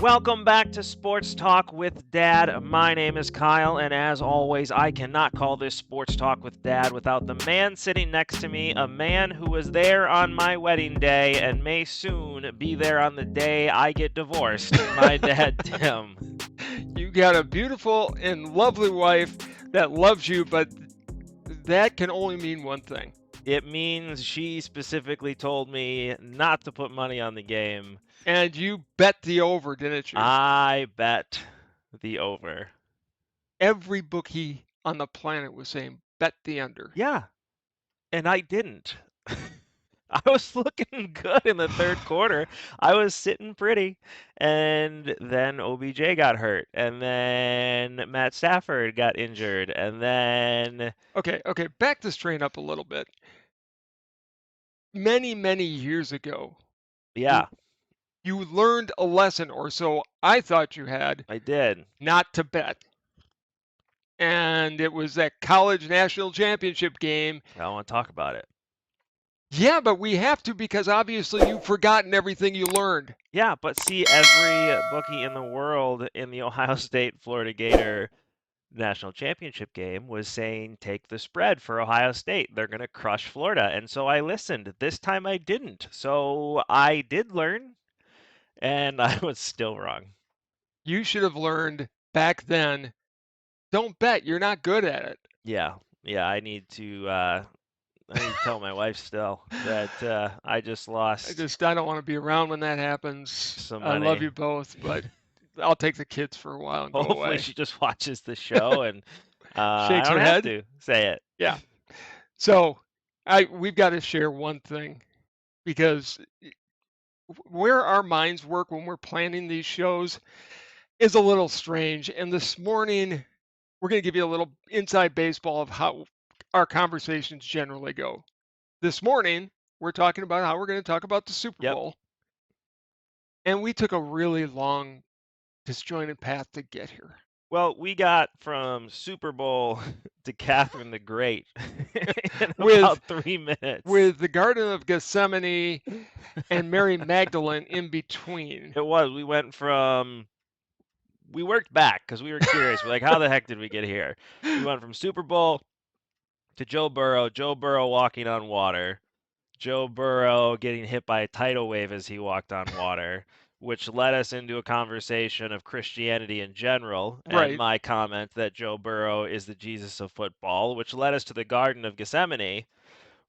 Welcome back to Sports Talk with Dad. My name is Kyle, and as always, I cannot call this Sports Talk with Dad without the man sitting next to me, a man who was there on my wedding day and may soon be there on the day I get divorced. My dad, Tim. You got a beautiful and lovely wife that loves you, but that can only mean one thing. It means she specifically told me not to put money on the game. And you bet the over, didn't you? I bet the over. Every bookie on the planet was saying bet the under. Yeah, and I didn't. I was looking good in the third quarter. I was sitting pretty. And then OBJ got hurt. And then Matt Stafford got injured. And then, Okay, back this train up a little bit. Many years ago, yeah, you learned a lesson, or so I thought you had, I did. not to bet. And it was that college national championship game. I don't want to talk about it. Yeah, but we have to because obviously you've forgotten everything you learned. Yeah, but see, every bookie in the world in the Ohio State Florida Gator national championship game was saying take the spread for Ohio State. They're going to crush Florida. And so I listened. This time I didn't. So I did learn, and I was still wrong. You should have learned back then, don't bet, you're not good at it. Yeah, I need to tell my wife still that I just lost I don't want to be around when that happens. some I love money. you both, but I'll take the kids for a while and go Hopefully away. she just watches the show and I Shakes don't her have head. to say it. Yeah. So we've got to share one thing because where our minds work when we're planning these shows is a little strange. And this morning, we're going to give you a little inside baseball of how our conversations generally go. This morning, we're talking about how we're going to talk about the Super Yep. Bowl. And we took a really long, disjointed path to get here. Well, we got from Super Bowl to Catherine the Great in With- about 3 minutes. With the Garden of Gethsemane and Mary Magdalene in between. It was. We worked back because we were curious. We're like, how the heck did we get here? We went from Super Bowl to Joe Burrow walking on water, Joe Burrow getting hit by a tidal wave as he walked on water, which led us into a conversation of Christianity in general, and Right. my comment that Joe Burrow is the Jesus of football, which led us to the Garden of Gethsemane,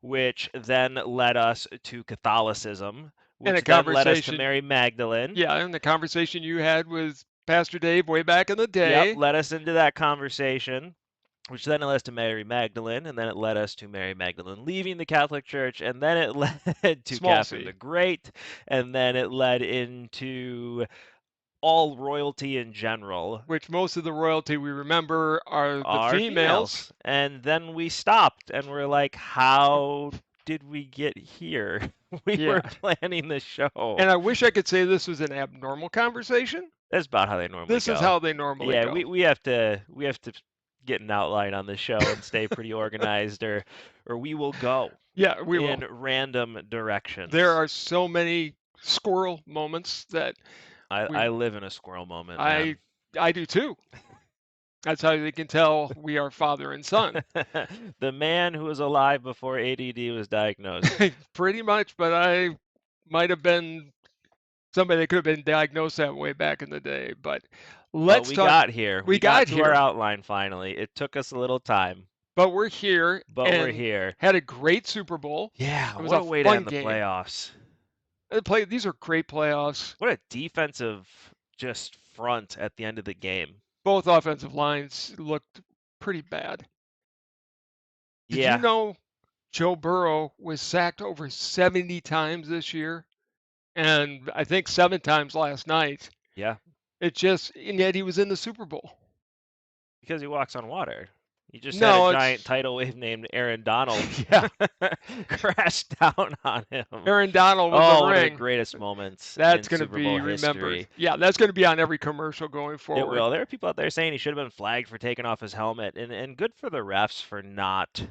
which then led us to Catholicism, And a which then led us to conversation- Mary Magdalene. Yeah, and the conversation you had with Pastor Dave way back in the day. Yep, led us into that conversation, which then led us to Mary Magdalene, and then it led us to Mary Magdalene leaving the Catholic Church, and then it led to Small Catherine c. the Great, and then it led into all royalty in general. Which most of the royalty we remember are the Are females. And then we stopped, and we're like, how did we get here? We Yeah. were planning the show. And I wish I could say this was an abnormal conversation. That's about how they normally This go. is how they normally Yeah, go. we have to get an outline on the show and stay pretty organized, or we will go Yeah, we will. in random directions. There are so many squirrel moments that I live in a squirrel moment. I do too. That's how you can tell we are father and son. Man. The man who was alive before ADD was diagnosed. Pretty much, but I might have been somebody that could have been diagnosed that way back in the day. But let's we talk. got here. We got to here. our outline finally. It took us a little time, But we're here. but and we're here. Had a great Super Bowl. Yeah, It was what a a way to fun end the game. playoffs. These are great playoffs. What a defensive just front at the end of the game. Both offensive lines looked pretty bad. Did Yeah. you know Joe Burrow was sacked over 70 times this year? And I think 7 times last night. Yeah. And yet he was in the Super Bowl. Because he walks on water. He just No, had a it's- giant tidal wave named Aaron Donald Yeah. crash down on him. Aaron Donald with Oh, the one of the ring. greatest moments That's in going to Super be Bowl remembered. history. Yeah, that's going to be on every commercial going It forward. will. There are people out there saying he should have been flagged for taking off his helmet, and good for the refs for not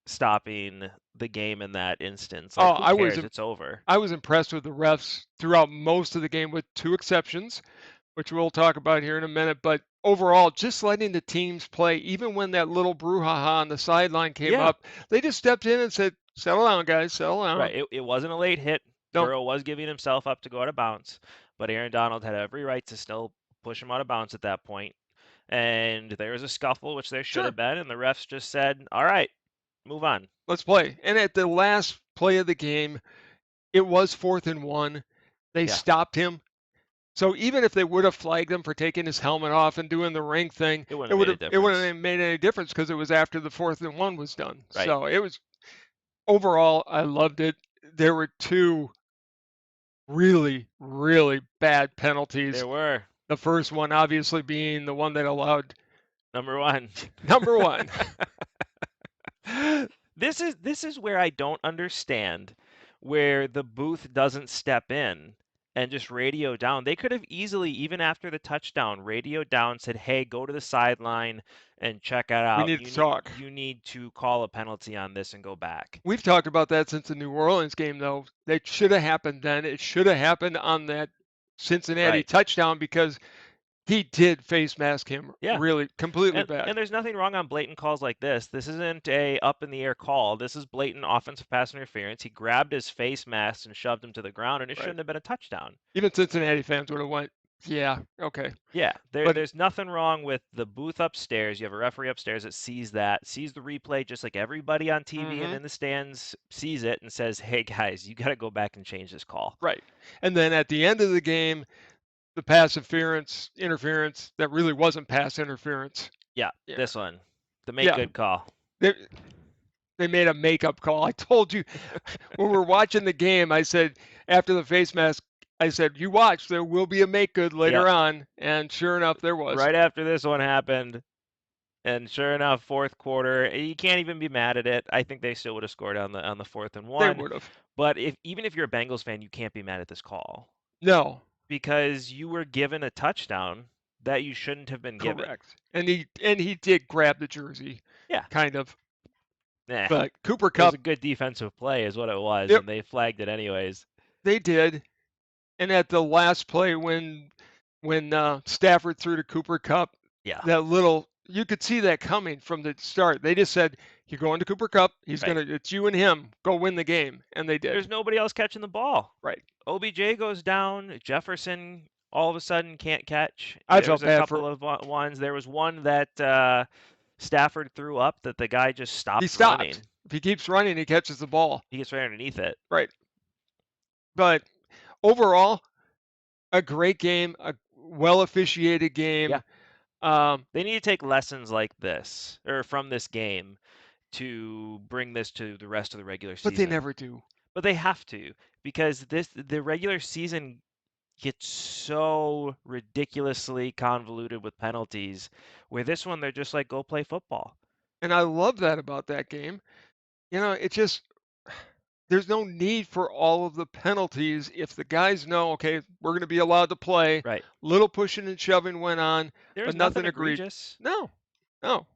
stopping the game in that instance. Like, Oh, who I was cares? It's over. I was impressed with the refs throughout most of the game with 2 exceptions. which we'll talk about here in a minute. But overall, just letting the teams play, even when that little brouhaha on the sideline came Yeah, up, they just stepped in and said, "Settle down, guys, settle right. down." It wasn't a late hit. No, Burrow was giving himself up to go out of bounds, but Aaron Donald had every right to still push him out of bounds at that point. And there was a scuffle, which there should sure, have been, and the refs just said, "All right, move on." let's play. And at the last play of the game, it was 4th and 1. They Yeah, stopped him. So even if they would have flagged him for taking his helmet off and doing the ring thing, it it wouldn't have would made a have it wouldn't difference. have made any difference because it was after the 4th and 1 was done. Right. So it was overall, I loved it. There were two really, really bad penalties. There were. The first one obviously being the one that allowed Number one. number one. This is where I don't understand where the booth doesn't step in and just radio down. They could have easily, even after the touchdown, radio down, said, "Hey, go to the sideline and check it We out. need to talk. You need to call a penalty on this and go back." We've talked about that since the New Orleans game, though. That should have happened then. It should have happened on that Cincinnati Right. touchdown because he did face mask him Yeah. really completely And bad. there's nothing wrong on blatant calls like this. This isn't a up in the air call. This is blatant offensive pass interference. He grabbed his face mask and shoved him to the ground, and it Right. shouldn't have been a touchdown. Even Cincinnati fans would have went, yeah, okay. Yeah, But there's nothing wrong with the booth upstairs. You have a referee upstairs that sees that, sees the replay just like everybody on TV and mhm, in the stands sees it and says, "Hey guys, you got to go back and change this call." right. And then at the end of the game, the pass interference that really wasn't pass interference. Yeah, Yeah. this one, the make Yeah. good call. They, they made a makeup call. I told you when we were watching the game, I said after the face mask, I said, "You watch, there will be a make good later Yep. on." And sure enough, there was. Right after this one happened, and sure enough, fourth quarter, you can't even be mad at it. I think they still would have scored on the 4th and They 1. would have. But even if you're a Bengals fan, you can't be mad at this call No, because you were given a touchdown that you shouldn't have been given. correct. And he did grab the jersey, Yeah. kind of. Nah. But Cooper It was Cup, a good defensive play, is what it was, yep, and they flagged it anyways. they did. And at the last play when Stafford threw to Cooper Cup, Yeah. that little you could see that coming from the start. They just said, "You're going to Cooper Cup. He's Right. it's you and him. Go win the game," and they did. There's nobody else catching the ball. Right. OBJ goes down. Jefferson all of a sudden can't catch. I There's felt a bad for couple of ones. There was one that Stafford threw up that the guy just he stopped stopped. running. If he keeps running, he catches the ball. He gets right underneath it. Right. But overall, a great game, a well officiated game. Yeah. Um, They need to take lessons like this, or from this game, to bring this to the rest of the regular but they season. never do. But they have to, because the regular season gets so ridiculously convoluted with penalties, where this one they're just like, go play football. And I love that about that game. It just there's no need for all of the penalties if the guys know, okay, we're going to be allowed to play. Right. Little pushing and shoving went on, There's but nothing nothing agreed. egregious. No, no.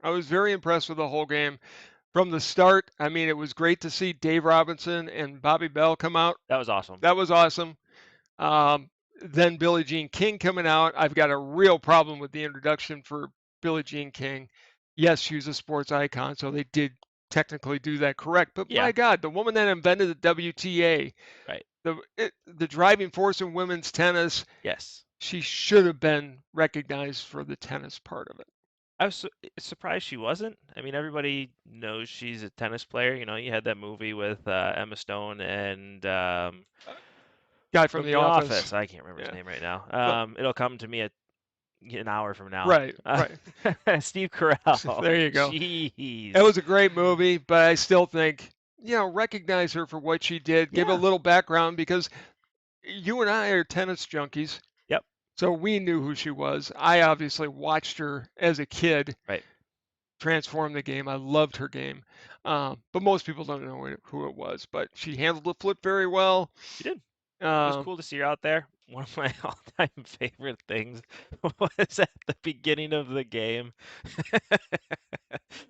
I was very impressed with the whole game from the start. I mean, it was great to see Dave Robinson and Bobby Bell come out. That was awesome. That was awesome. Then Billie Jean King coming out. I've got a real problem with the introduction for Billie Jean King. Yes, she's a sports icon, so they did technically do that correct. But Yeah. my God, the woman that invented the WTA, Right. the driving force in women's tennis, Yes. she should have been recognized for the tennis part of it. I was surprised she wasn't. I mean, everybody knows she's a tennis player. You had that movie with Emma Stone and Guy from The Office. I can't remember his Yeah. name right now. But- It'll come to me an hour from now. Right, Steve Carell. There you go. Jeez. It was a great movie, but I still think, recognize her for what she did. Give a Yeah. little background because you and I are tennis junkies. Yep. So we knew who she was. I obviously watched her as a kid. Right. Transform the game. I loved her game. But most people don't know who it was. But she handled the flip very well. She did. It was Um, cool to see her out there. One of my all-time favorite things was at the beginning of the game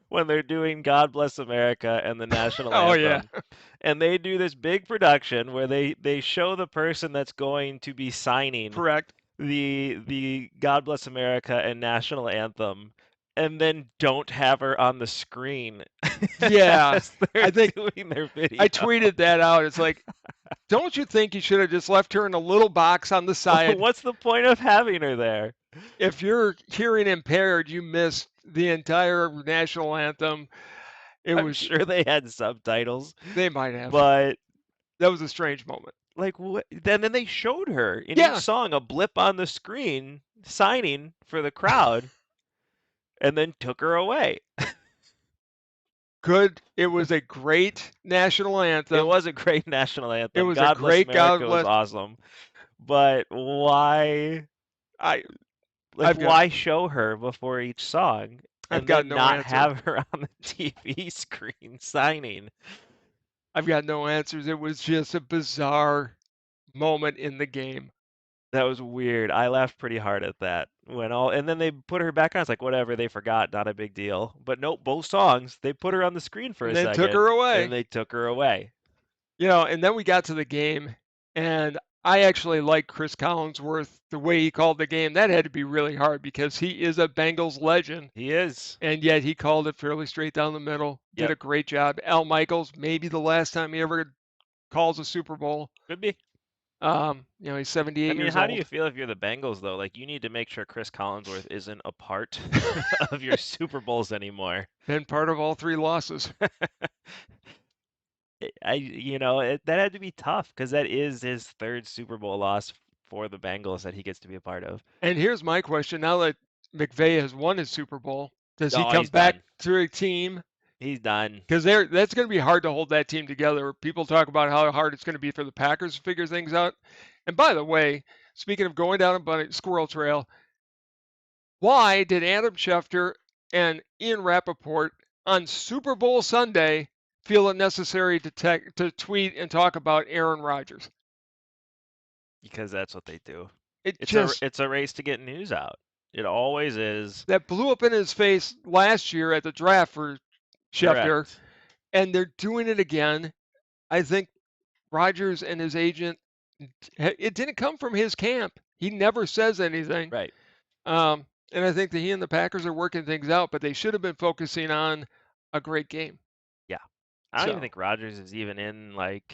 when they're doing God Bless America and the national Oh, anthem. yeah. And they do this big production where they show the person that's going to be signing Correct. the God Bless America and national anthem, and then don't have her on the screen Yeah, as they're I think doing their I video. tweeted that out. It's like, don't you think you should have just left her in a little box on the side? What's the point of having her there? If you're hearing impaired, you missed the entire national anthem. It I'm was, sure they had subtitles, they might have. but That was a strange moment. like what? Then they showed her in each Yeah, song a blip on the screen signing for the crowd, and then took her away. good. It was a great national It anthem. was a great national It anthem. was a God Bless great God America was bless. awesome. But why, I like, I've got why show her before each song I've and got then no not answer. have her on the TV screen signing? I've got no answers. It was just a bizarre moment in the game. That was weird. I laughed pretty hard at that. And then they put her back on. It's like, whatever, they forgot, not a big deal. But nope, both songs, they put her on the screen for And a then took her second, and away. they took her away. And then we got to the game, and I actually like Chris Collinsworth, the way he called the game. That had to be really hard because he is a Bengals legend, He is. and yet he called it fairly straight down the middle. Did Yep. a great job. Al Michaels, maybe the last time he ever calls a Super Bowl. Could be. He's 78 I mean, years how do old. you feel if you're the Bengals, though? Like, you need to make sure Chris Collinsworth isn't a part of your Super Bowls anymore. Been part of all 3 losses. That had to be tough because that is his third Super Bowl loss for the Bengals that he gets to be a part of. And here's my question: now that McVay has won his Super Bowl, does he Oh, come he's back done. to a team? He's done. Because that's going to be hard to hold that team together. People talk about how hard it's going to be for the Packers to figure things out. And by the way, speaking of going down a bunny squirrel trail, why did Adam Schefter and Ian Rappaport on Super Bowl Sunday feel it necessary to tweet and talk about Aaron Rodgers? Because that's what they do. It It's just a race to get news out. It always is. that blew up in his face last year at the draft for Schefter, Correct. and they're doing it again. I think Rodgers and his agent, it didn't come from his camp. He never says anything. Right. And I think that he and the Packers are working things out, but they should have been focusing on a great game. Yeah. I don't even So think Rodgers is even in like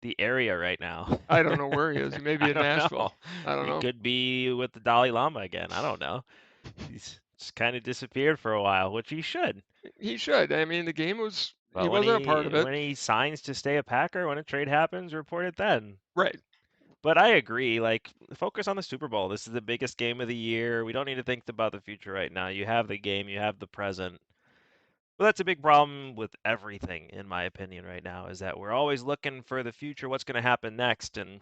the area right now. I don't know where he is. He may be I in don't Nashville. know. I don't He know. could be with the Dalai Lama again. I don't know. He's just kind of disappeared for a while, which he should. He should. I mean, the game was, he But when wasn't a part he of it. when he signs to stay a Packer, when a trade happens, report it then. Right. But I agree, like focus on the Super Bowl. This is the biggest game of the year. We don't need to think about the future right now. You have the game, you have the present. Well, that's a big problem with everything, in my opinion, right now, is that we're always looking for the future, what's going to happen next, and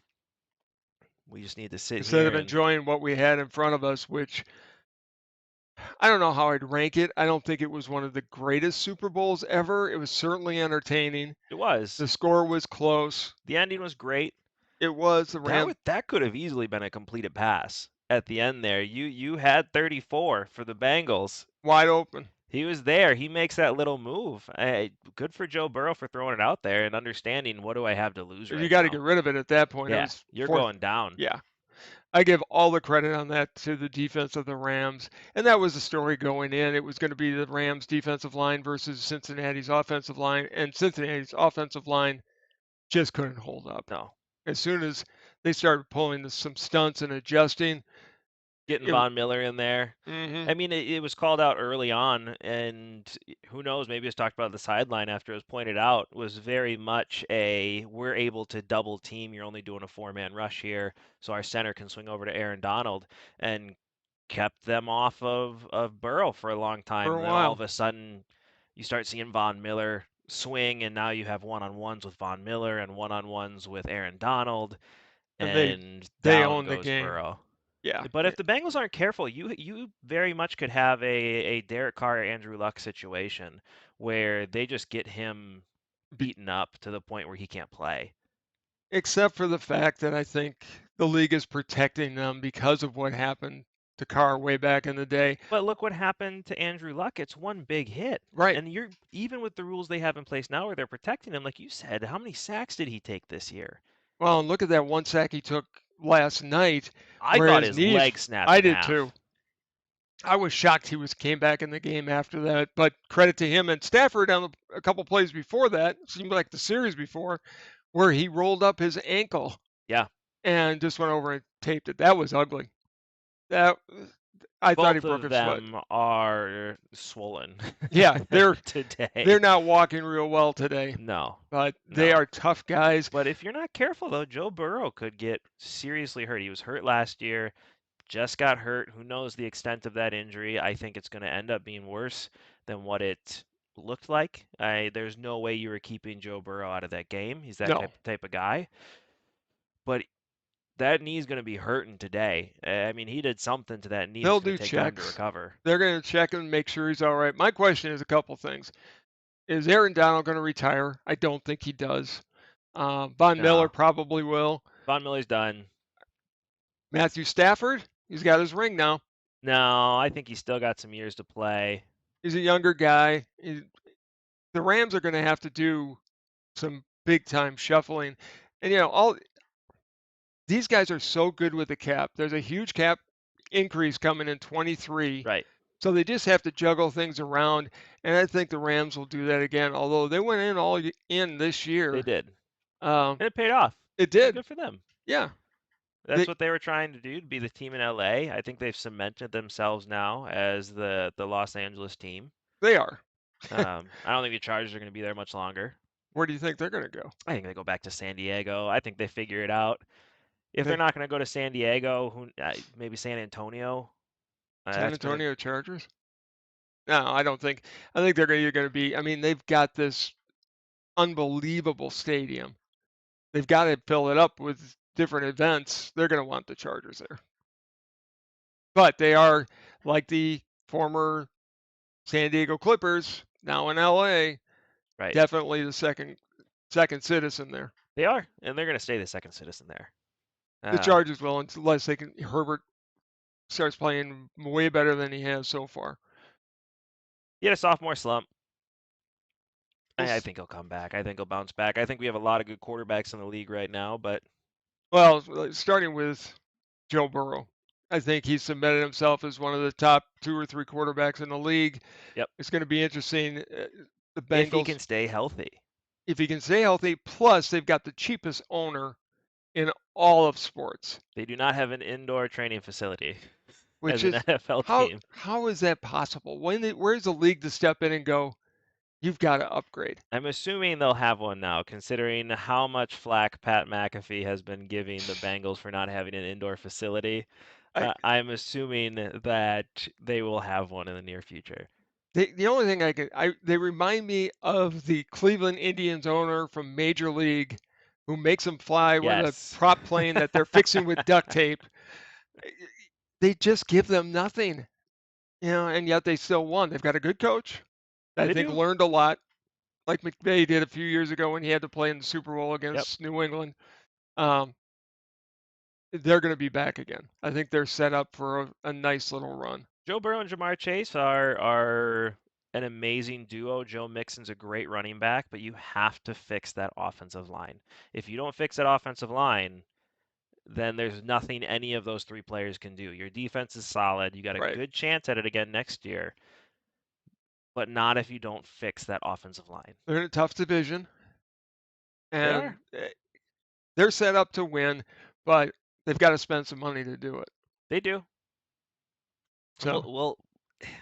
we just need to sit Instead here of and enjoying what we had in front of us, which I don't know how I'd rank it. I don't think it was one of the greatest Super Bowls ever. It was certainly entertaining. it was. The score was close. The ending was great. It was the Rams. That could have easily been a completed pass at the end there. You had 34 for the Bengals. Wide open. He was there. He makes that little move. Good for Joe Burrow for throwing it out there and understanding what do I have to lose You right got to now. get rid of it at that point. It Yeah, was you're fourth. going down. Yeah. I give all the credit on that to the defense of the Rams. And that was the story going in. It was going to be the Rams defensive line versus Cincinnati's offensive line. And Cincinnati's offensive line just couldn't hold up. No. As soon as they started pulling some stunts and adjusting, Getting it- Von Miller in there. mhm. I mean, it was called out early on, and who knows, maybe it was talked about the sideline after it was pointed out, was very much we're able to double team. You're only doing a 4-man rush here, so our center can swing over to Aaron Donald, and kept them off of Burrow for a long time. For a And then all while. of a sudden, you start seeing Von Miller swing, and now you have one-on-ones with Von Miller and one-on-ones with Aaron Donald, And and they down own the goes game. Burrow. Yeah. But if the Bengals aren't careful, you very much could have a Derek Carr, Andrew Luck situation where they just get him beaten up to the point where he can't play. Except for the fact that I think the league is protecting them because of what happened to Carr way back in the day. But look what happened to Andrew Luck. It's one big hit. Right. And you're even with the rules they have in place now where they're protecting him, like you said, how many sacks did he take this year? Well, and look at that one sack he took last night I where thought his his knees. leg snapped I in did half. too. I was shocked he came back in the game after that, but credit to him and Stafford on a couple plays before that, seemed like the series before, where he rolled up his ankle Yeah. and just went over and taped it. That was ugly. That I thought he Both broke of his foot. them are swollen Yeah, they're today. not walking real well today, No, but they no. are tough guys. But if you're not careful, though, Joe Burrow could get seriously hurt. He was hurt last year, just got hurt. Who knows the extent of that injury? I think it's going to end up being worse than what it looked like. There's no way you were keeping Joe Burrow out of that game. He's that No, type of guy. But that knee's going to be hurting today. I mean, he did something to that knee they'll that's going do to take time to checks. recover. They're going to check and make sure he's all right. My question is a couple things. Is Aaron Donald going to retire? I don't think he does. Von Miller No. probably will. Von Miller's done. Matthew Stafford, he's got his ring now. No, I think he's still got some years to play. He's a younger guy. The Rams are going to have to do some big time shuffling. And all these guys are so good with the cap. There's a huge cap increase coming in 23. Right. So they just have to juggle things around, and I think the Rams will do that again. Although they went in all in this They year, did. um, And it paid off. it did. Good for them. Yeah, That's they what they were trying to do, to be the team in LA. I think they've cemented themselves now as the Los Angeles team. they are. I don't think the Chargers are going to be there much longer. Where do you think they're going to go? I think they go back to San Diego. I think they figure it out. If they're They, not going to go to San Diego, maybe San Antonio. San That's been Antonio Chargers? No, I don't think. I think they're going to be. I mean, they've got this unbelievable stadium. They've got to fill it up with different events. They're going to want the Chargers there. But they are like the former San Diego Clippers, now in LA, right. definitely the second citizen there. They are, and they're going to stay the second citizen there. The Chargers will, unless Herbert starts playing way better than he has so far. He had a sophomore slump. We'll I think he'll come back. I think he'll bounce back. I think we have a lot of good quarterbacks in the league right now, but Well, starting with Joe Burrow, I think he's cemented himself as one of the top 2 or 3 quarterbacks in the league. Yep. It's going to be interesting. The Bengals, if he can stay healthy. If he can stay healthy, plus they've got the cheapest owner in all of sports. They do not have an indoor training facility Which as an is NFL team. How is that possible? Where's the league to step in and go, you've got to upgrade? I'm assuming they'll have one now, considering how much flack Pat McAfee has been giving the Bengals for not having an indoor facility. I'm assuming that they will have one in the near future. The only thing they remind me of the Cleveland Indians owner from Major League who makes them fly with a prop plane that they're fixing with duct tape. They just give them nothing, and yet they still won. They've got a good coach. I think learned a lot, like McVay did a few years ago when he had to play in the Super Bowl against New England. They're going to be back again. I think they're set up for a nice little run. Joe Burrow and Jamar Chase are an amazing duo. Joe Mixon's a great running back, but you have to fix that offensive line. If you don't fix that offensive line, then there's nothing any of those 3 players can do. Your defense is solid. You got a good chance at it again next year, but not if you don't fix that offensive line. They're in a tough division, and they're set up to win, but they've got to spend some money to do it. They do. So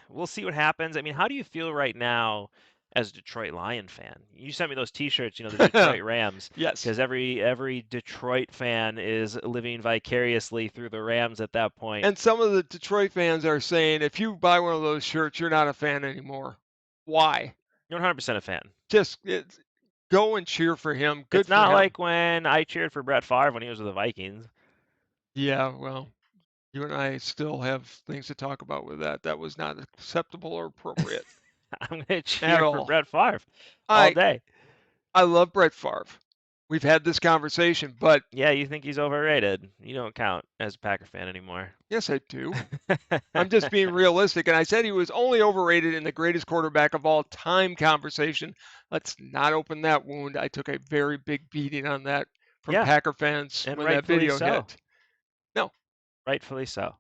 we'll see what happens. I mean, how do you feel right now as a Detroit Lion fan? You sent me those T-shirts, the Detroit Rams. Yes. Because every Detroit fan is living vicariously through the Rams at that point. And some of the Detroit fans are saying, if you buy one of those shirts, you're not a fan anymore. Why? You're 100% a fan. Just go and cheer for him. Good. It's not like when I cheered for Brett Favre when he was with the Vikings. Yeah, well, you and I still have things to talk about with that. That was not acceptable or appropriate. I'm going to cheer for Brett Favre all day. I love Brett Favre. We've had this conversation, but... Yeah, you think he's overrated. You don't count as a Packer fan anymore. Yes, I do. I'm just being realistic. And I said he was only overrated in the greatest quarterback of all time conversation. Let's not open that wound. I took a very big beating on that from Packer fans when that video hit. Rightfully so.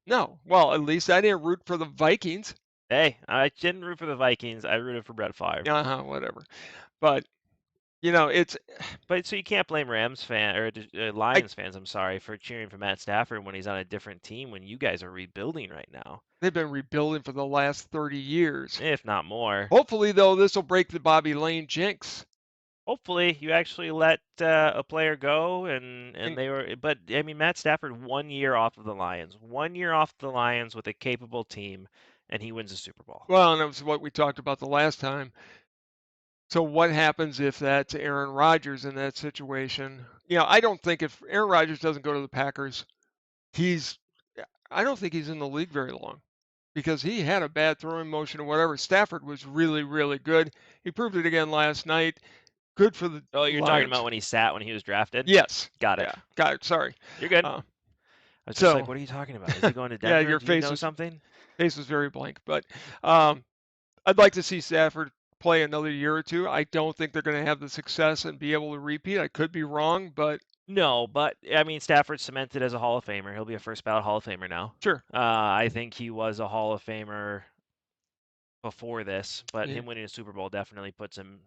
No. Well, at least I didn't root for the Vikings. Hey, I didn't root for the Vikings. I rooted for Brett Favre. Whatever. But it's But so you can't blame Rams fan or I Lions fans, I'm sorry, for cheering for Matt Stafford when he's on a different team when you guys are rebuilding right now, they've been rebuilding for the last 30 years. if not more. Hopefully, though, this will break the Bobby Lane jinx. Hopefully, you actually let a player go, and And, they were. But I mean, Matt Stafford 1 year off of the Lions, 1 year off the Lions with a capable team, and he wins a Super Bowl. well, and that was what we talked about the last time. So what happens if that's Aaron Rodgers in that situation? I don't think if Aaron Rodgers doesn't go to the Packers, he's I don't think he's in the league very long because he had a bad throwing motion or whatever. Stafford was really, really good. He proved it again last night. Good for the Oh, you're talking Lions. about when he sat when he was drafted? Yes. Got it. Yeah. Got it. Sorry. You're good. Uh, I was just like, so, what are you talking about? Is he going to yeah, Denver? your Do you face know was something? very blank, but um, I'd like to see Stafford play another year or two. I don't think they're going to have the success and be able to repeat. I could be wrong, but No, but I mean, Stafford's cemented as a Hall of Famer. He'll be a first ballot Hall of Famer now. sure. I think he was a Hall of Famer before this, but Yeah, him winning a Super Bowl definitely puts him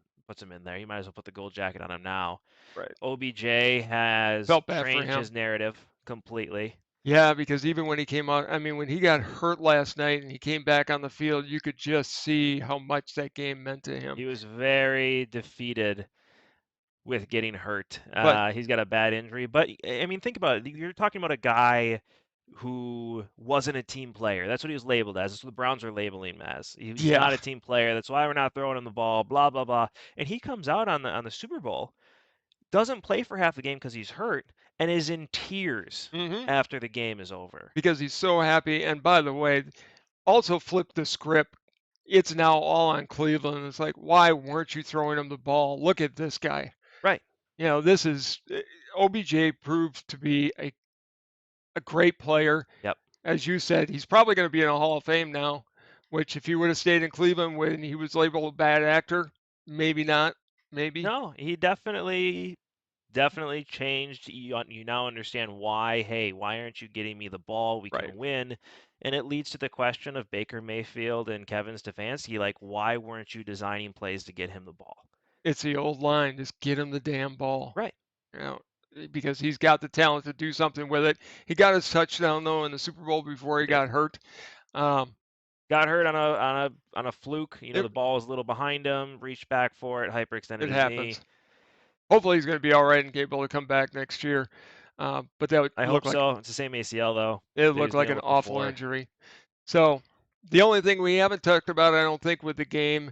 in there. You might as well put the gold jacket on him now. right. OBJ has Felt bad for changed him. his narrative completely. Yeah, because even when he came out, I mean, when he got hurt last night and he came back on the field, you could just see how much that game meant to him. He was very defeated with getting hurt. But He's got a bad injury, but I mean, think about it. You're talking about a guy who wasn't a team player. That's what he was labeled as. That's what the Browns are labeling him as. He's yeah, not a team player. That's why we're not throwing him the ball. Blah blah blah. And he comes out on the Super Bowl, doesn't play for half the game because he's hurt, and is in tears hmm after the game is over. because he's so happy. And by the way, also flip the script. It's now all on Cleveland. It's like, why weren't you throwing him the ball? Look at this guy. Right. This is OBJ proved to be a great player. Yep. As you said, he's probably going to be in a Hall of Fame now, which if he would have stayed in Cleveland when he was labeled a bad actor, maybe not. Maybe. No, he definitely changed. You now understand why. Hey, why aren't you getting me the ball? We Right. can win. And it leads to the question of Baker Mayfield and Kevin Stefanski, like, why weren't you designing plays to get him the ball? It's the old line, just get him the damn ball. Right. Because he's got the talent to do something with it. He got his touchdown though in the Super Bowl before he got hurt. Got hurt on a fluke. You know, It, the ball was a little behind him, reached back for it, hyperextended it his knee. happens. Hopefully he's going to be all right and able to come back next year. But that would I look hope like so. It's the same ACL though it that he looked was like dealing an with awful before. injury. So the only thing we haven't talked about, I don't think, with the game,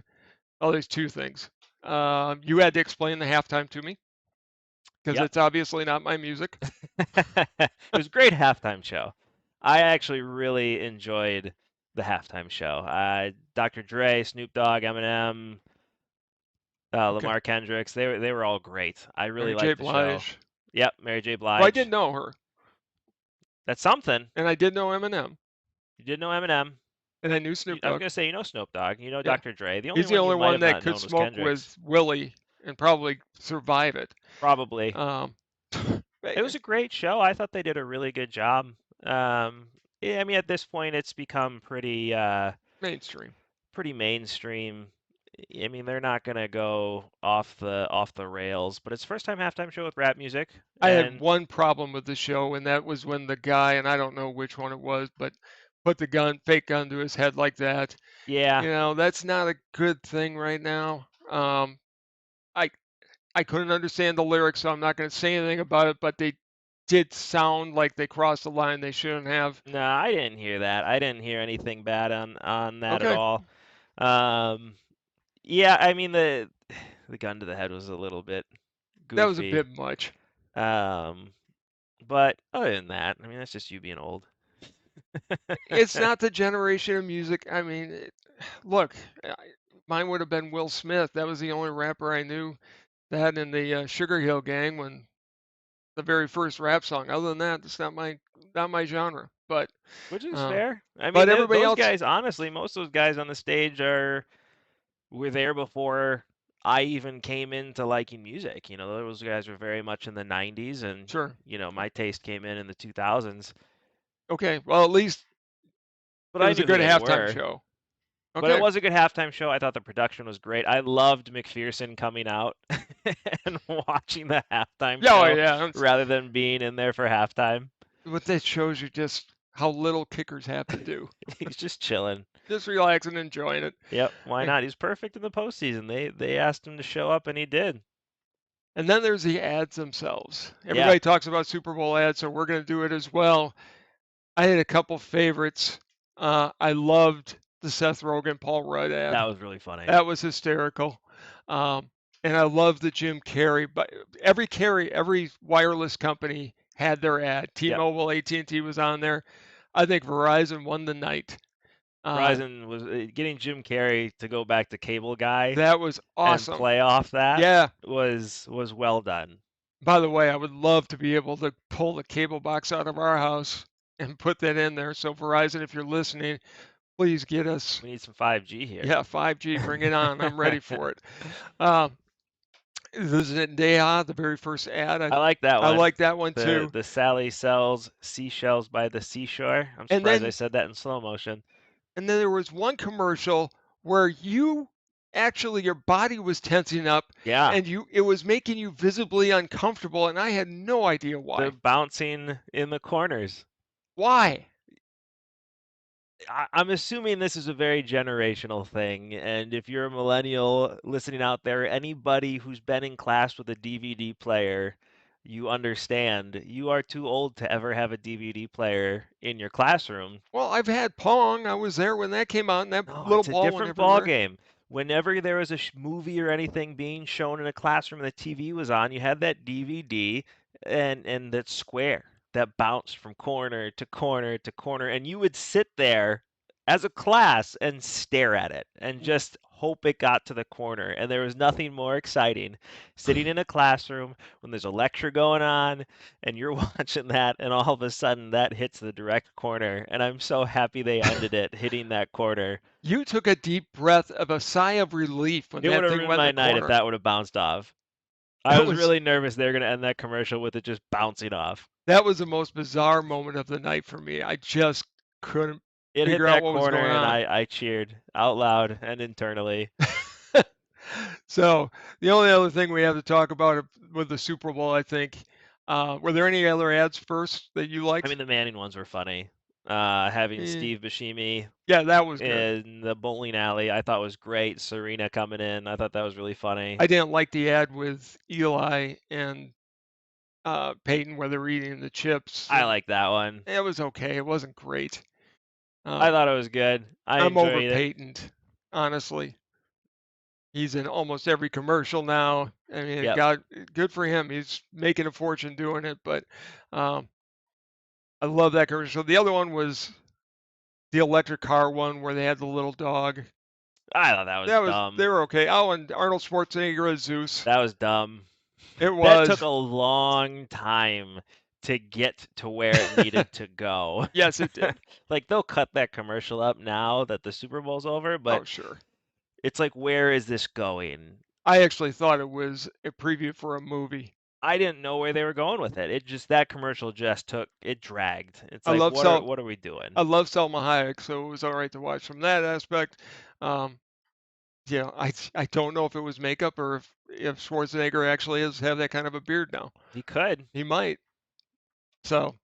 there's two things. You had to explain the halftime to me because Yep. it's obviously not my music. It was a great halftime show. I actually really enjoyed the halftime show. Dr. Dre, Snoop Dogg, Eminem, Okay. Lamar Kendricks, they were all great. I really Mary J. liked the show. Blige. Yep, Mary J. Well, I did Blige. know her, That's something. and I did know Eminem, You did know Eminem. and I knew Snoop I was Dogg. gonna say you know Snoop Dogg. You know Yeah, Dr. Dre. The only he's the one you only might one have that not could known was smoke Kendricks. with Willie and probably survive it. Probably. It was But a great show. I thought they did a really good job. Yeah, I mean, at this point, it's become mainstream. pretty mainstream. I mean, they're not gonna go off the rails, but it's first time halftime show with rap music, I had and one problem with the show, and that was when the guy, and I don't know which one it was, but put the fake gun to his head like that. yeah, That's not a good thing right now. I I couldn't understand the lyrics, so I'm not going to say anything about it, but they did sound like they crossed the line they shouldn't have. no, I didn't hear that. I didn't hear anything bad on that at Okay, all. Um, yeah, I mean the gun to the head was a little bit that was a goofy. bit much. Um, but other than that, I mean, that's just you being old. It's not the generation of music. I mean, look, mine would have been Will Smith. That was the only rapper I knew that in the Sugar Hill Gang when the very first rap song. Other than that, it's not my genre. But Which is uh, fair. I mean, but everybody those else, guys, honestly, most of those guys on the stage were there before I even came into liking music. You know, those guys were very much in the 90s, and sure. my taste came in the 2000s. Okay. Well, at least But it I was a knew who good they halftime were. show. But it Okay. was a good halftime show. I thought the production was great. I loved McPherson coming out and watching the halftime Yeah, oh, show yeah. rather than being in there for halftime. What that shows you just how little kickers have to do. He's just chilling. Just relax and enjoying it. Yep, why Eh, not? He's perfect in the postseason. They asked him to show up and he did. And then there's the ads themselves. Yeah, Everybody talks about Super Bowl ads, so we're going to do it as well. I had a couple favorites. I loved the Seth Rogen Paul Rudd that ad. was really funny. That was hysterical. And I love the Jim Carrey. But every wireless company had their ad. Yep. T-Mobile, AT&T was on there. I think Verizon won the night. Verizon was getting Jim Carrey to go back to Cable Guy That was and awesome. play off that Yeah. was well done. By the way, I would love to be able to pull the cable box out of our house and put that in there. So Verizon, if you're listening, please get us. We need some 5G here. Yeah, 5G, bring it on. I'm ready for it. Um, the Zendaya, the very first ad, I like that I one. like that one too. The Sally sells seashells by the seashore. I'm And surprised I then said that in slow motion. there was one commercial where you actually your body was tensing up Yeah, and it was making you visibly uncomfortable, and I had no idea the why. bouncing in the corners. Why? I'm assuming this is a very generational thing, and if you're a millennial listening out there, anybody who's been in class with a DVD player, you understand you are too old to ever have a DVD player in your classroom. Well, I've had Pong. I was there when that came out, and that No, little it's a ball went different ball everywhere. game. Whenever there was a movie or anything being shown in a classroom and the TV was on, you had that DVD and that square that bounced from corner to corner to corner, and you would sit there as a class and stare at it and just hope it got to the corner. And there was nothing more exciting sitting in a classroom when there's a lecture going on and you're watching that, and all of a sudden that hits the direct corner. And I'm so happy they ended it hitting that corner. You took a deep breath of a sigh of relief when It would that have thing ruined went in my the night if corner. that would have bounced off. I That was was really nervous they were going to end that commercial with it just bouncing off. that was the most bizarre moment of the night for me. I just couldn't It hit figure out that what was corner going and on. I cheered out loud and internally. So the only other thing we have to talk about with the Super Bowl, I think, were there any other ads first that you I mean, liked? the Manning ones were funny. Having Eh, Steve Buscemi yeah, that was good. in the bowling alley, I thought was great. Serena coming in, I thought that was really funny. I didn't like the ad with Eli and Peyton where they were eating the chips, I and like that one. it was okay. It wasn't great. I Um, thought it was good. I I'm over enjoyed it. Peyton, honestly. He's in almost every commercial now. I mean, Yep. God, good for him. He's making a fortune doing it. But um, I love that commercial. The other one was the electric car one where they had the little dog. I thought that was They dumb. were okay. Oh, and Arnold Schwarzenegger as Zeus. That was dumb. It That took was. a long time to get to where it needed to go. Yes, it did. Like they'll cut that commercial up now that the Super Bowl's over, but Oh, sure. it's like, where is this going? I actually thought it was a preview for a movie. I didn't know where they were going with it. It just that commercial just took it dragged. It's I like, love Sal- what are we doing? I love Selma Hayek, so it was all right to watch from that aspect. Um, Yeah, I don't know if it was makeup or if Schwarzenegger actually has have that kind of a beard now. He could. He might. So,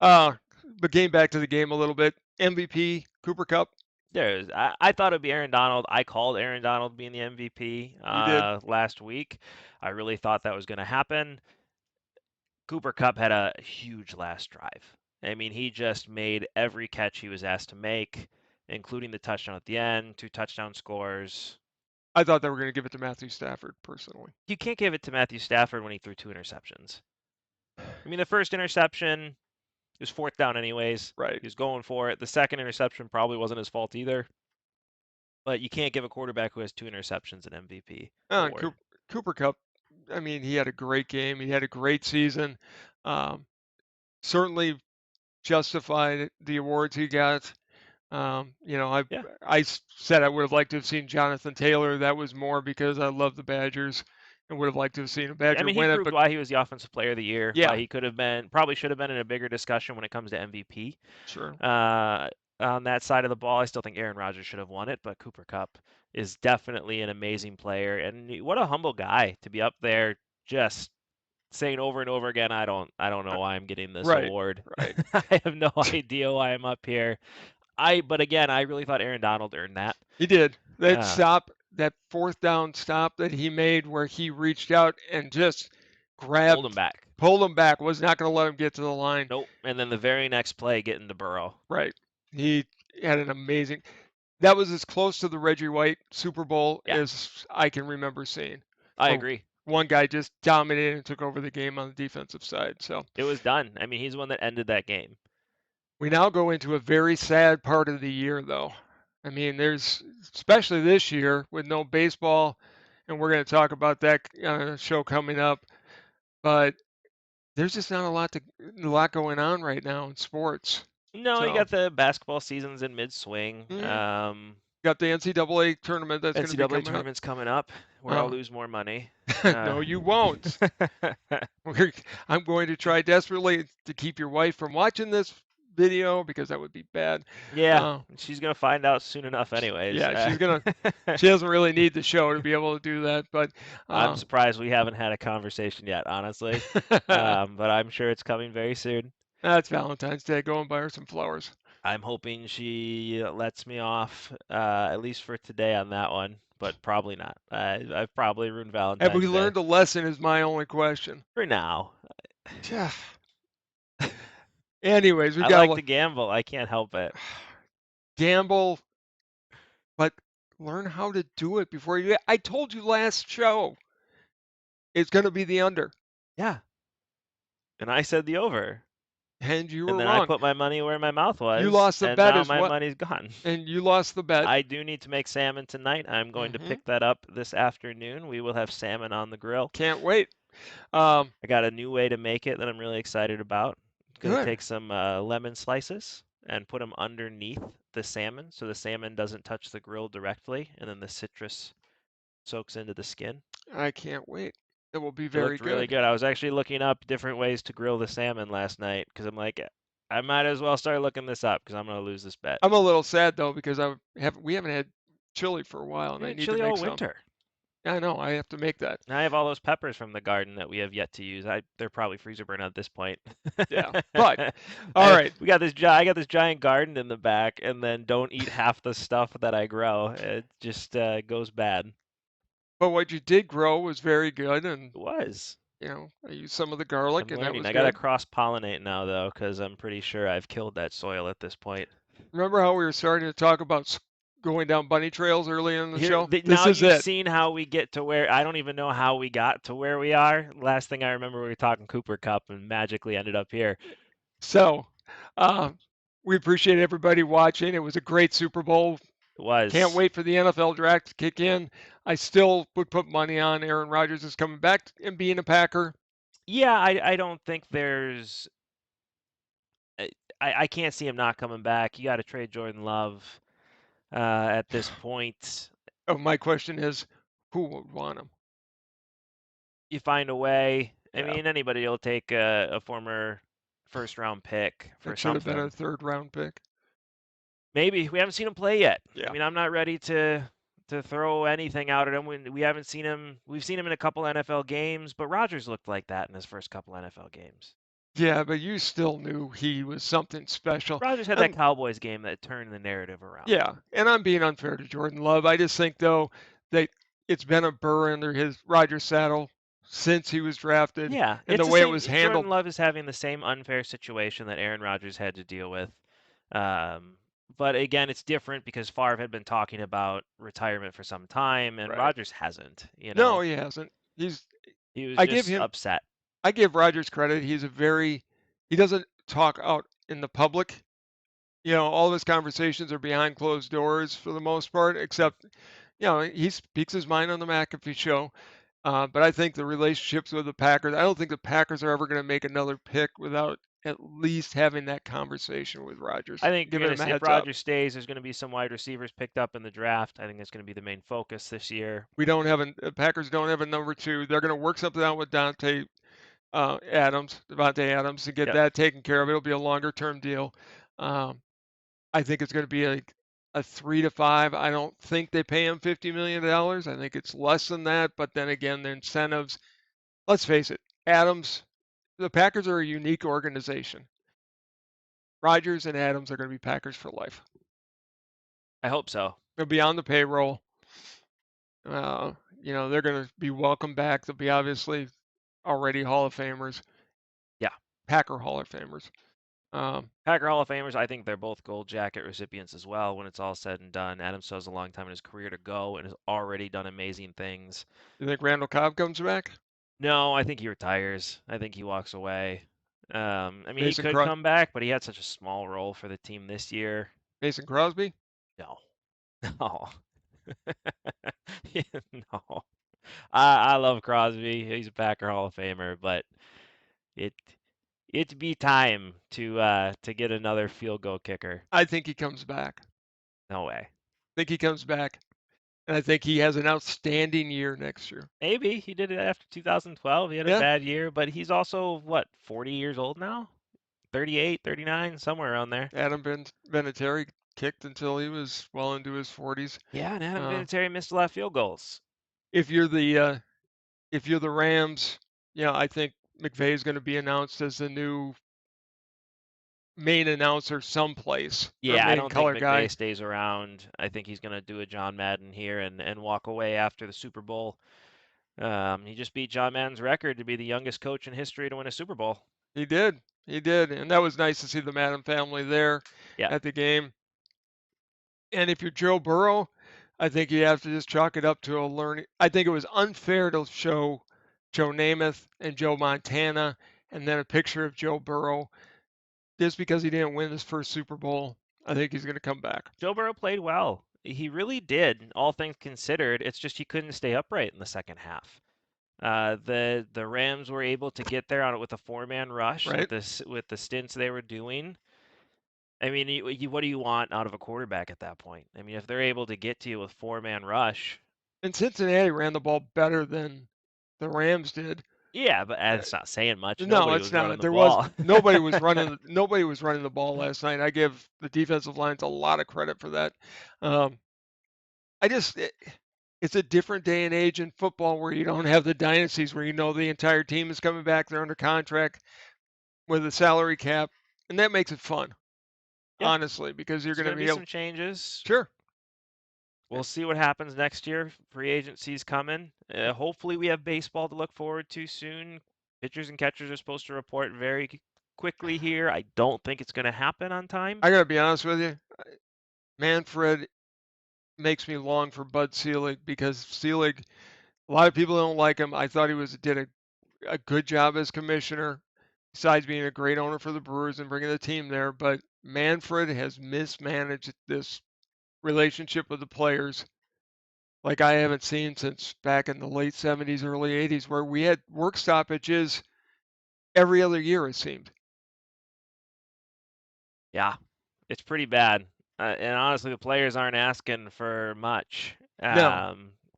uh, but getting back to the game a little bit, MVP Cooper Cup. I thought it'd be Aaron Donald. I called Aaron Donald being the MVP You did. last week. I really thought that was going to happen. Cooper Kupp had a huge last drive. I mean, he just made every catch he was asked to make, including the touchdown at the end, 2 touchdown scores. I thought they were going to give it to Matthew Stafford personally. You can't give it to Matthew Stafford when he threw 2 interceptions. I mean, the first interception was 4th down anyways. Right. He was going for it. The second interception probably wasn't his fault either. But you can't give a quarterback who has 2 interceptions an MVP award. Cooper Cup. I mean, he had a great game. He had a great season. Um, certainly justified the awards he got. Yeah. I said I would have liked to have seen Jonathan Taylor. That was more because I love the Badgers and would have liked to have seen a I Badger mean, he win it. proved But why he was the offensive player of the year, yeah, why he could have been, probably should have been in a bigger discussion when it comes to MVP. sure. On that side of the ball, I still think Aaron Rodgers should have won it, but Cooper Kupp is definitely an amazing player, and what a humble guy to be up there just saying over and over again, I don't know why I'm getting this Right, award. right. I have no idea why I'm up here. But again, I really thought Aaron Donald earned that. He did. That Uh, stop, that fourth down stop that he made where he reached out and just Hold him grabbed, back. pulled him back, was not going to let him get to the line. Nope. And then the very next play, getting to Burrow. Right. He had an amazing, that was as close to the Reggie White Super Bowl Yeah, as I can remember seeing. I Where agree. one guy just dominated and took over the game on the defensive side. So It was done. I mean, he's the one that ended that game. we now go into a very sad part of the year, though. I mean, there's, especially this year with no baseball, and we're going to talk about that show coming up. But there's just not a lot going on right now in sports. No, you So got the basketball seasons in mid-swing. got the NCAA tournament that's going to be NCAA coming up. tournament's coming up, where I'll lose more money. No, you won't. I'm going to try desperately to keep your wife from watching this video because that would be bad. Yeah, she's gonna find out soon enough, anyways. Yeah, she doesn't really need the show to be able to do that, but I'm surprised we haven't had a conversation yet, honestly. But I'm sure it's coming very soon. That's Valentine's Day. Go and buy her some flowers. I'm hoping she lets me off, at least for today on that one, but probably not. I've probably ruined Valentine's Have we Day. learned a lesson is my only question. For now. Yeah. Anyways, we've I got like to gamble. I can't help it. gamble, but learn how to do it before you. I told you last show it's going to be the under, Yeah. And I said the over. and you And were then I wrong. put my money where my mouth was. You lost the and bet now as my well, money's gone. and you lost the bet. I do need to make salmon tonight. I'm going to pick that up this afternoon. We will have salmon on the grill. Can't wait. I got a new way to make it that I'm really excited about. Going to Good. take some lemon slices and put them underneath the salmon so the salmon doesn't touch the grill directly, and then the citrus soaks into the skin. I can't wait. It will be It very looked really good. I was actually looking up different ways to grill the salmon last night because I'm like, I might as well start looking this up because I'm going to lose this bet. I'm a little sad though because we haven't had chili for a while, and I need to Chili make all some. winter. I know. I have to make that. And I have all those peppers from the garden that we have yet to use. They're probably freezer burn at this point. Yeah. But all right. We got this. I got this giant garden in the back, and then don't eat half the stuff that I grow. It just goes bad. But what you did grow was very good, and It was. I used some of the garlic, I'm and that learning. was I gotta good. cross pollinate now though, because I'm pretty sure I've killed that soil at this point. Remember how we were starting to talk about going down bunny trails early in the show? This Now is you've it. seen how we get to where I don't even know how we got to where we are. Last thing I remember, we were talking Cooper Cup and magically ended up here. So, we appreciate everybody watching. It was a great Super Bowl. It was. Can't wait for the NFL draft to kick in. I still would put money on Aaron Rodgers is coming back and being a Packer. Yeah, I don't think there's. I can't see him not coming back. You got to trade Jordan Love at this point. Oh, my question is, who would want him? You find a way. I Yeah. mean, anybody will take a former first-round pick for It should have something. been a third-round pick. Maybe we haven't seen him play yet. Yeah. I mean, I'm not ready to throw anything out at him. We haven't seen him. We've seen him in a couple NFL games, but Rodgers looked like that in his first couple NFL games. Yeah, but you still knew he was something special. Rodgers had that Cowboys game that turned the narrative around. Yeah, and I'm being unfair to Jordan Love. I just think though that it's been a burr under his Rodgers saddle since he was drafted. Yeah, and it's the way same, it was handled. Jordan Love is having the same unfair situation that Aaron Rodgers had to deal with. But again, it's different because Favre had been talking about retirement for some time, and Right. Rodgers hasn't. No, he hasn't. He was I just give him upset. I give Rodgers credit. He doesn't talk out in the public. All of his conversations are behind closed doors for the most part, except, he speaks his mind on the McAfee show. But I think the relationships with the Packers, I don't think the Packers are ever going to make another pick without at least having that conversation with Rodgers, I think you're giving gonna him a see if heads up. Rodgers stays, there's gonna be some wide receivers picked up in the draft. I think that's gonna be the main focus this year. We don't have the Packers don't have a number two. They're going to work something out with Devontae Adams, to get Yep. that taken care of. It'll be a longer term deal. Um, I think it's going to be a 3 to 5. I don't think they pay him $50 million. I think it's less than that. But then again, the incentives. Let's face it, the Packers are a unique organization. Rodgers and Adams are going to be Packers for life. I hope so. They'll be on the payroll. They're going to be welcome back. They'll be obviously already Hall of Famers, Yeah. Packer Hall of Famers. Packer Hall of Famers, I think they're both gold jacket recipients as well when it's all said and done. Adams still has a long time in his career to go and has already done amazing things. You think Randall Cobb comes back? No, I think he retires. I think he walks away. I mean, he Mason could Cros- come back, but he had such a small role for the team this year. Mason Crosby? No. No. No. I love Crosby. He's a Packer Hall of Famer, but it it'd be time to get another field goal kicker. I think he comes back. No way. I think he comes back. And I think he has an outstanding year next year. Maybe he did it after 2012. He had a Yeah. bad year, but he's also what, 40 years old now? 38, 39, somewhere around there. Adam Vinatieri kicked until he was well into his 40s. Yeah, and Adam Uh, Vinatieri missed a lot of field goals. if you're the Rams, I think McVay is going to be announced as the new main announcer someplace, or Yeah, I main don't think color guy. McVay stays around. I think he's going to do a John Madden here and walk away after the Super Bowl. He just beat John Madden's record to be the youngest coach in history to win a Super Bowl. He did, and that was nice to see the Madden family there Yeah, at the game. And if you're Joe Burrow, I think you have to just chalk it up to a learning. I think it was unfair to show Joe Namath and Joe Montana and then a picture of Joe Burrow just because he didn't win his first Super Bowl. I think he's going to come back. Joe Burrow played well. He really did, all things considered. It's just he couldn't stay upright in the second half. The Rams were able to get there on it with a four-man rush Right. with the stints they were doing. I mean, what do you want out of a quarterback at that point? I mean, if they're able to get to you with four-man rush, And Cincinnati ran the ball better than the Rams did. yeah, but that's not saying much. No, Nobody it's was running not. the There was ball. nobody was running. Nobody was running the ball last night. I give the defensive lines a lot of credit for that. It's a different day and age in football where you don't have the dynasties where the entire team is coming back. They're under contract with a salary cap, and that makes it fun. Yeah. Honestly, because you're There's going to be be able. some changes. Sure. We'll see what happens next year. Free agency's coming. Hopefully, we have baseball to look forward to soon. Pitchers and catchers are supposed to report very quickly here. I don't think it's going to happen on time. I got to be honest with you. Manfred makes me long for Bud Selig, because Selig, a lot of people don't like him. I thought he did a good job as commissioner, besides being a great owner for the Brewers and bringing the team there. But Manfred has mismanaged this relationship with the players like I haven't seen since back in the late 70s, early 80s, where we had work stoppages every other year, it seemed. Yeah, it's pretty bad. And honestly, the players aren't asking for much. No.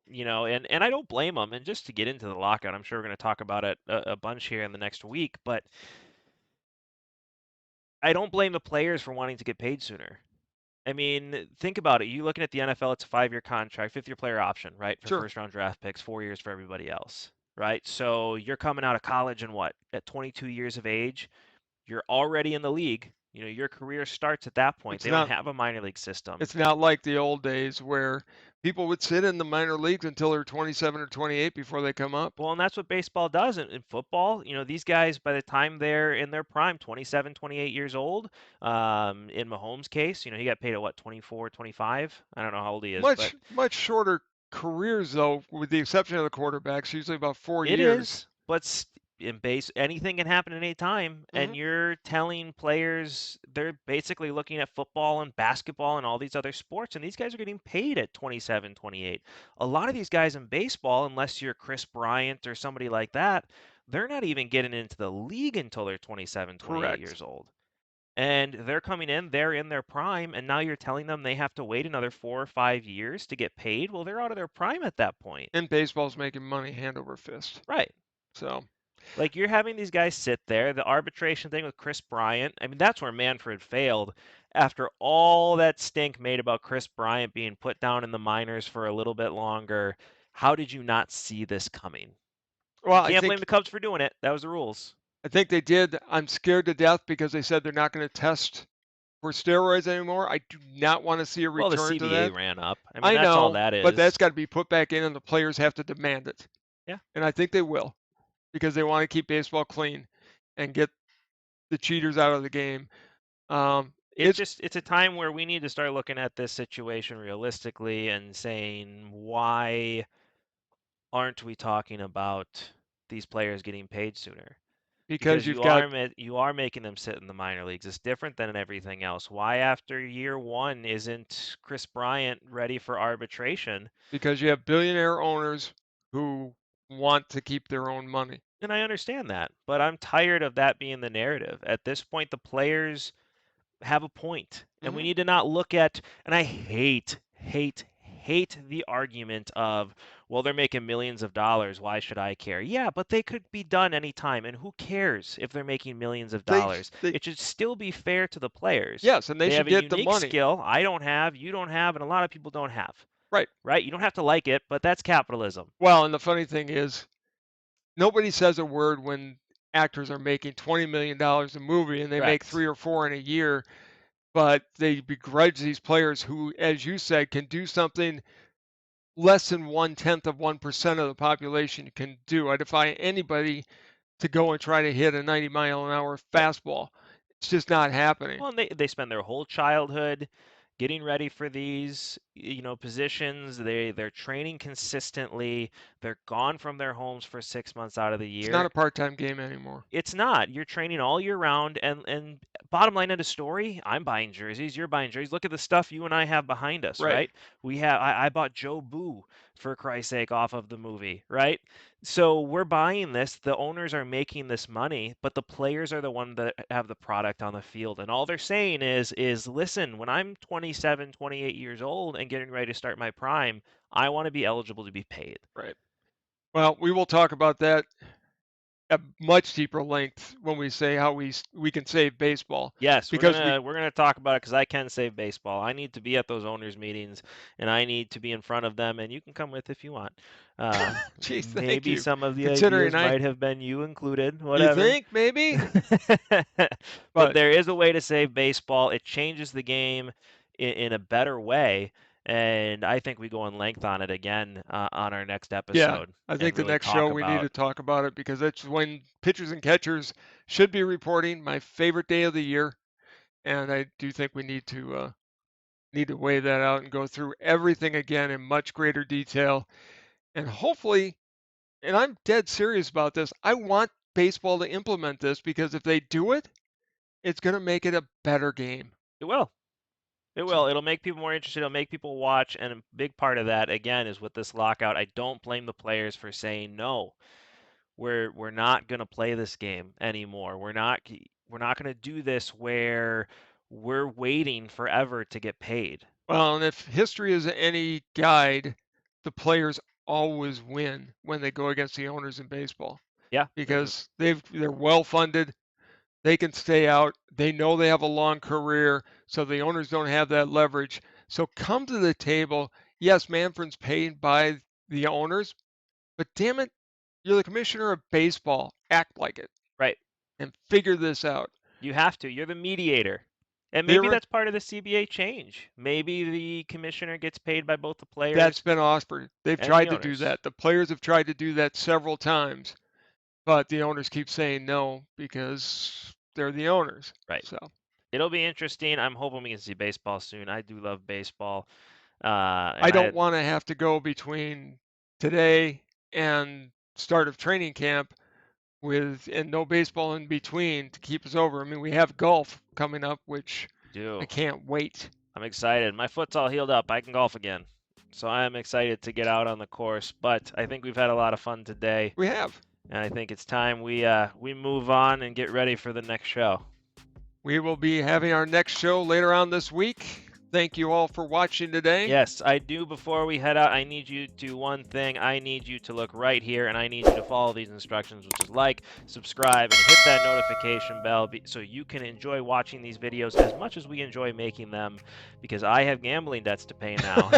And I don't blame them. And just to get into the lockout, I'm sure we're going to talk about it a bunch here in the next week, but I don't blame the players for wanting to get paid sooner. I mean, think about it. You looking at the NFL, it's a 5-year contract, fifth-year player option, right? For Sure. first-round draft picks, 4 years for everybody else, right? So you're coming out of college and what? At 22 years of age, you're already in the league. Your career starts at that point. They don't have a minor league system. It's not like the old days where people would sit in the minor leagues until they're 27 or 28 before they come up. Well, and that's what baseball does in football. These guys, by the time they're in their prime, 27, 28 years old, in Mahomes' case, he got paid at what, 24, 25? I don't know how old he is. Much shorter careers, though, with the exception of the quarterbacks, usually about 4 years. It is, but in base, anything can happen at any time, and you're telling players they're basically looking at football and basketball and all these other sports, and these guys are getting paid at 27, 28. A lot of these guys in baseball, unless you're Chris Bryant or somebody like that, they're not even getting into the league until they're 27, 28 Correct. years old. And they're coming in, they're in their prime, and now you're telling them they have to wait another 4 or 5 years to get paid? Well, they're out of their prime at that point. And baseball's making money hand over fist. Right. So, Like you're having these guys sit there. The arbitration thing with Chris Bryant, I mean, that's where Manfred failed. After all that stink made about Chris Bryant being put down in the minors for a little bit longer, how did you not see this coming? well, You can't blame the Cubs for doing it. That was the rules. I think they did. I'm scared to death because they said they're not going to test for steroids anymore. I do not want to see a Well, the return to CBA that. ran up. I mean, I that's all know, that but that's is. got to be put back in, and the players have to demand it. Yeah. And I think they will because they want to keep baseball clean and get the cheaters out of the game. It's a time where we need to start looking at this situation realistically and saying, why aren't we talking about these players getting paid sooner? because Because you've got you are making them sit in the minor leagues. It's different than everything else. Why after year one isn't Chris Bryant ready for arbitration? because you have billionaire owners who want to keep their own money. And I understand that, but I'm tired of that being the narrative. At this point, the players have a point, and we Hmm. need to not look at. And I hate the argument of, well, they're making millions of dollars. Why should I care? Yeah, but they could be done anytime, and who cares if they're making millions of They, dollars? they, It should still be fair to the players. yes, and they They should have a get the unique money. skill I don't have, you don't have, and a lot of people don't have. Right. Right? You don't have to like it, but that's capitalism. Well, and the funny thing is, nobody says a word when actors are making $20 million a movie and they make Correct. 3 or 4 in a year, but they begrudge these players who, as you said, can do something less than 1/10 of 1% of the population can do. I defy anybody to go and try to hit a 90-mile-an-hour Right. fastball. It's just not happening. Well, and they spend their whole childhood getting ready for these, positions. They're training consistently. They're gone from their homes for 6 months out of the It's not year. a part-time game anymore. It's not. You're training all year round, and bottom line of the story, I'm buying jerseys. You're buying jerseys. Look at the stuff you and I have behind us, Right. right? I bought Joe Boo for Christ's sake off of the movie, right? So we're buying this. The owners are making this money, but the players are the one that have the product on the field. And all they're saying is listen, when I'm 27, 28 years old and getting ready to start my prime, I want to be eligible to be paid. Right. Well, we will talk about that at much deeper length when we say how we can save baseball Yes, we're because we gonna we're gonna talk about it because I can save baseball. I need to be at those owners' meetings, and I need to be in front of them. And you can come with if you want. geez, thank Maybe you. some of the Considering ideas might have been you included. you Whatever. think maybe, But but there is a way to save baseball. It changes the game in a better way, and I think we go in length on it again on our next yeah, episode I and think the really next show talk we need about. to talk about it because that's when pitchers and catchers should be reporting. My favorite day of the year, and I do think we need to weigh that out and go through everything again in much greater detail, and hopefully, and I'm dead serious about this. I want baseball to implement this because if they do it, it's going to make it a better game. It will. It So, will. It'll make people more interested. It'll make people watch. And a big part of that, again, is with this lockout. I don't blame the players for saying no. We're not gonna play this game anymore. We're not gonna do this where we're waiting forever to get paid. well, and if history is any guide, the players always win when they go against the owners in baseball Yeah, because they're well funded. They can stay out. They know they have a long career, so the owners don't have that leverage. So come to the table. Yes, Manfred's paid by the owners, but damn it, you're the commissioner of baseball. Act like it right. and figure this out. You have to. You're the mediator. And maybe There, that's part of the CBA change. Maybe the commissioner gets paid by both the that's players been Osprey. They've and the tried to do owners. that. The players have tried to do that several times, but the owners keep saying no because they're the owners. Right. So It'll be interesting. I'm hoping we can see baseball soon. I do love baseball. I And I don't want to have to go between today and start of training camp with and no baseball in between to keep us over. I mean, we have golf coming up, which I do. can't wait. I'm excited. My foot's all healed up. I can golf again. So I am excited to get out on the course, but I think we've had a lot of fun today. We have. And I think it's time we move on and get ready for the next show. We will be having our next show later on this week. Thank you all for watching today. Yes, I do. Before we head out, I need you to do one thing. I need you to look right here, and I need you to follow these instructions, which is like, subscribe, and hit that notification bell so you can enjoy watching these videos as much as we enjoy making them, because I have gambling debts to pay now.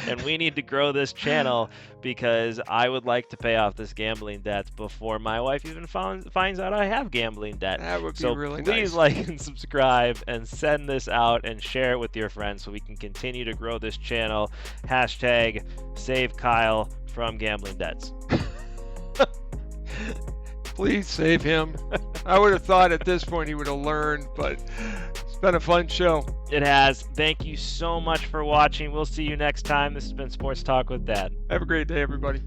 And we need to grow this channel because I would like to pay off this gambling debt before my wife even finds out I have gambling debt. That would be So really please nice. like and subscribe and send this out and share it with your friends so we can continue to grow this channel. Hashtag save Kyle from gambling debts. Please save him. I would have thought at this point he would have learned, but it's been a fun show. It has. Thank you so much for watching. We'll see you next time. This has been Sports Talk with Dad. Have a great day, everybody.